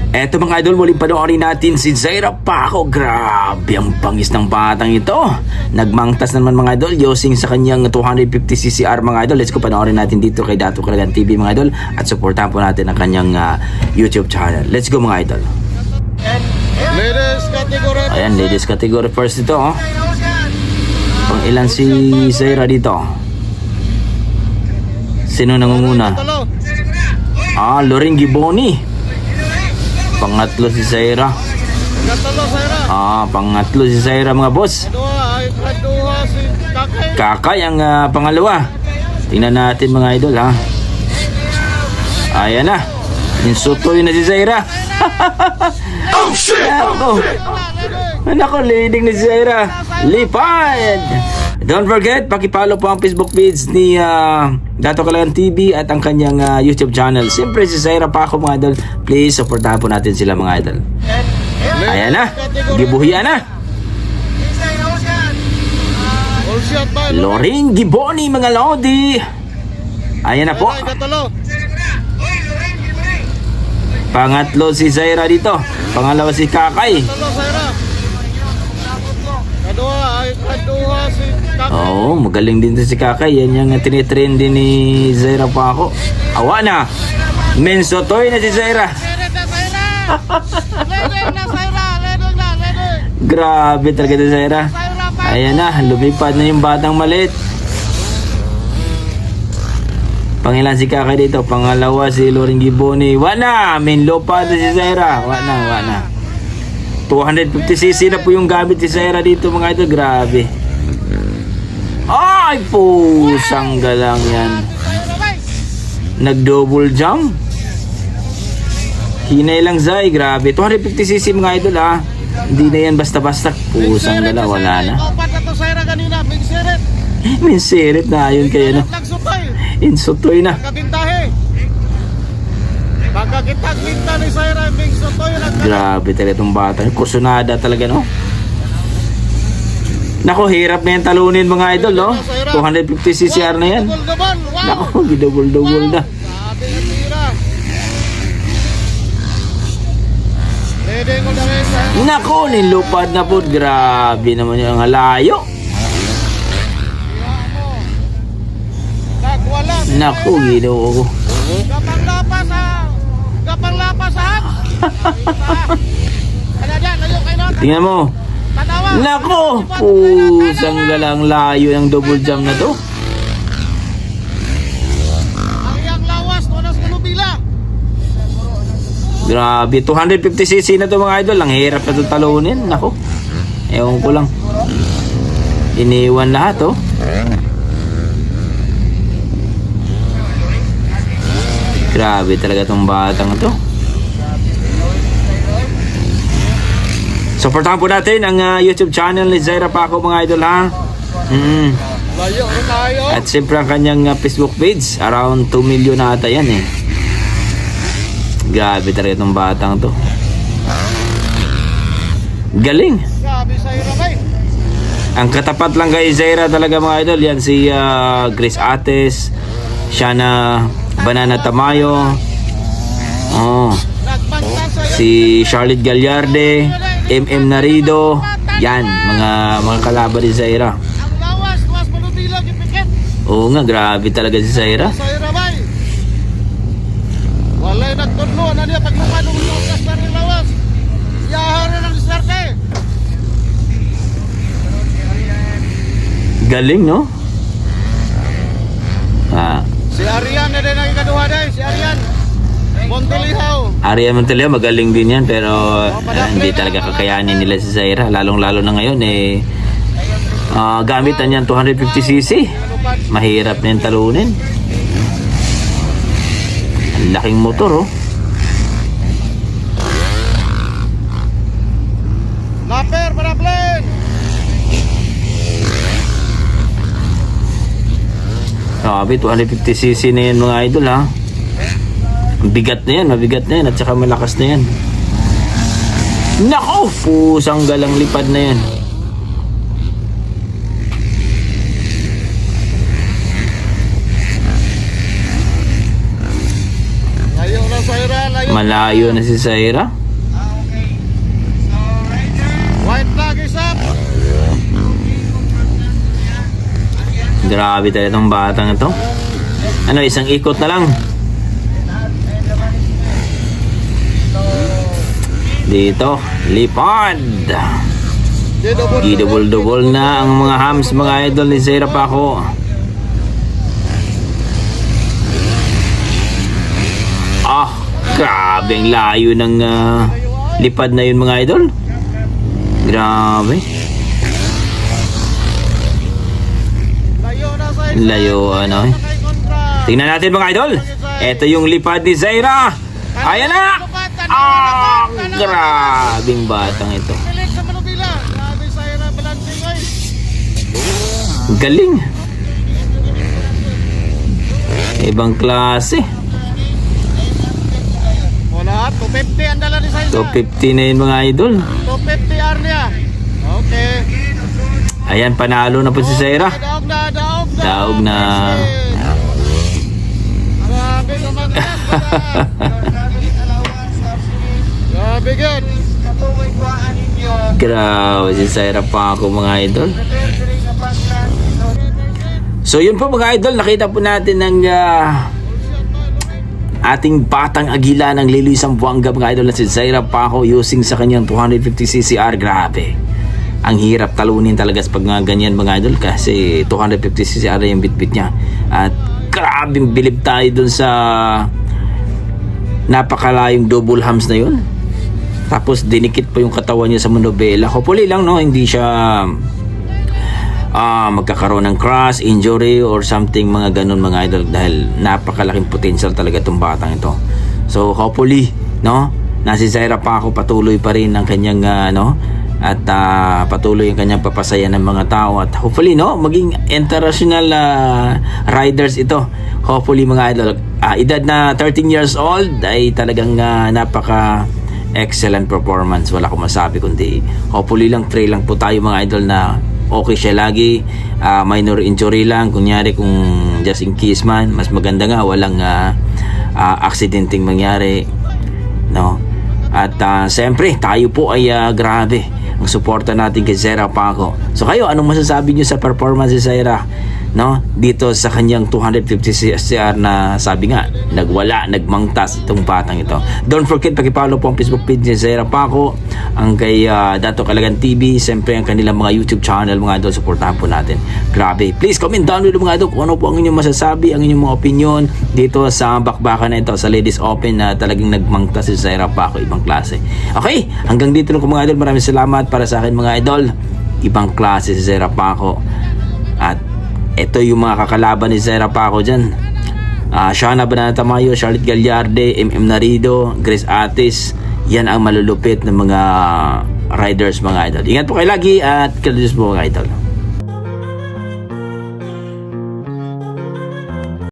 Eto mga idol, muling panoorin natin si Zaira Paco. Grabe ang bangis ng batang ito. Nagmangtas naman mga idol, using sa kanyang 250ccr mga idol. Let's go panoorin natin dito kay Dato Calagan TV mga idol. At supportahan po natin ang kanyang YouTube channel. Let's go mga idol. Ladies category. Ayan, ladies category first ito. Pang ilan si Zaira dito? Sino nangunguna? Loring Giboni. Pangatlo si Zaira. Pangatlo si Zaira mga boss. Kedua si Kakay. Kakay ang pangalawa. Tingnan natin mga idol ha. Ayan na. Insutoy na si Zaira. Oh shit! Nako, leading ni si Zaira. Lipad! Don't forget, pakipollow po ang Facebook page ni Dato Calagan TV at ang kanyang YouTube channel. Siyempre si Zaira Paco mga idol. Please, supportahan po natin sila mga idol. Ayan na. Gibuhian na. Loring Giboni mga lodi. Ayan na po. Pangatlo si Zaira dito. Pangalawa si Kakay. Kedua si Kakay. Oo, magaling din si Kakay. Yan yung tinitrain din ni Zaira Paco. Awa na. Mensotoy na si Zaira. Grabe talaga si Zaira. Ayan na, lumipad na yung batang maliit. Pangilan si Kakay dito. Pangalawa si Loring Giboni. Wana, main lopad na si Zaira. Wana. 250cc na po yung gamit si Zaira dito mga idol. Grabe. Ay, pusang galang yan. Nag-double jump. Hinay lang Zay. Grabe. 250cc mga idol ha. Hindi na yan basta-basta. Pusang galang. Wala na. Minsirit na. Ayun kayo no. Insutoy na. Pagkakita ni Zaira Bing Sotoy. Grabe talaga itong bata. Kursunada talaga no. Nako, hirap na yan talunin mga idol no. 250ccr na yan. Nako, gidouble na. Nako, nilupad na po. Grabe naman yung halayo. Nako, ginawa ko. Kapang-lapas ha? Tingnan mo. Nako, pusang galang layo ng double jump na to. Ang iyang lawas, tunas kalubila. Grabe, 250cc na to mga idol. Ang hirap na to talunin. Nako, ewan ko lang. Iniwan lahat oh. Grabe talaga tong batang to. Supportahan po natin ang YouTube channel ni Zaira Paco mga idol ha. Layo rin tayo. At siyempre ang kanyang Facebook page. Around 2 million na ata yan eh. Grabe talaga tong batang to. Galing. Grabe Zaira kay. Ang katapat lang kay Zaira talaga mga idol. Yan si Grace Ates, Shana Banana Tamayo, si Charlotte Gallarde, MM Narido. Yan, mga kalaban ni Zaira. Ang lawas, tuwas manubilag yung pikit. Oo nga, grabe talaga si Zaira. Zaira bay. Walay nagtudlo na niya paglumad ng lukas na rin lawas. Yahan na ng diskarte. Galing no? Si Arian na din ang ikaduha day, si Arian Montelihaw. Arian Montelihaw, magaling din yan pero hindi talaga kakayanin nila si Zaira. Lalong-lalo na ngayon eh gamit na yan 250cc. Mahirap na yung talunin. Ang laking motor oh. Laper, panaplen. Grabe, 250cc na yan mga idol ha. Bigat na yan, mabigat na yan at saka malakas na yan. Nako, pusang galang lipad na yan. Malayo na si Zaira. White flag is up. Grabe talaga itong batang ito. Ano, isang ikot na lang. Dito, lipad. Gidubol-dubol na ang mga hams, mga idol ni Zaira Paco. Ah, grabe ang layo ng lipad na yun, mga idol. Grabe. Layo, ano eh. Tingnan natin, mga idol. Ito yung lipad ni Zaira. Ayan na! Ah, grabing batang ito. Pilit sa Manubila. Grabe Zaira balancing ay. Galing. Ibang klase. Wala, 250 ang dala ni Zaira. 250 na yun, mga idol. 250 R niya. Okay. Ayan, panalo na po si Zaira. Daog na, daog na. Daog na. Grabe naman yan. Grabe good. Grabe si Zaira Paco, mga idol. So yun po, mga idol, nakita po natin ng ating batang agila ng Liloy Zamboanga, mga idol, na si Zaira Paco using sa kanyang 250ccr. Grabe. Ang hirap talunin talaga sa pag mga ganyan, mga idol, kasi 250ccr yung bitbit niya. At grabing bilib tayo dun sa napakalayong double hams na yun. Tapos dinikit pa yung katawan niya sa manobela. Hopefully lang, no, hindi siya magkakaroon ng crash, injury or something, mga ganun, mga idol, dahil napakalaking potential talaga itong batang ito. So hopefully, no, na si Zaira Paco patuloy pa rin ang kanyang at patuloy ang kanyang papasaya ng mga tao, at hopefully, no, maging international riders ito. Hopefully, mga idol, edad na 13 years old ay talagang napaka excellent performance. Wala akong masabi kundi hopefully lang, pray lang po tayo, mga idol, na okay siya lagi. Minor injury lang, kunyari, kung just in case man, mas maganda nga walang accidenting mangyari, no. At siyempre tayo po ay grabe ang suporta natin kay Zaira Paco. So kayo, anong masasabi niyo sa performance ni Zaira, no, dito sa kanyang 250ccr na sabi nga nagmangtas itong batang ito? Don't forget, paki-follow po ang Facebook page ni Zaira Paco, ang kay Dato Calagan TV, siyempre ang kanilang mga YouTube channel, mga idol, suportahan po natin. Grabe, please comment down below, mga idol, kung ano po ang inyong masasabi, ang inyong mga opinion dito sa bakbakan na ito sa Ladies Open na talagang nagmangtas si Zaira Paco. Ibang klase. Okay, hanggang dito lang po, mga idol. Maraming salamat para sa akin, mga idol. Ibang klase si Zaira Paco. At ito yung mga kakalaban ni Zaira Paco dyan. Shana Banana Tamayo, Charlotte Gallarde, MM Narido, Grace Atis. Yan ang malulupit ng mga riders, mga idol. Ingat po kayo lagi at kaludos po, mga idol.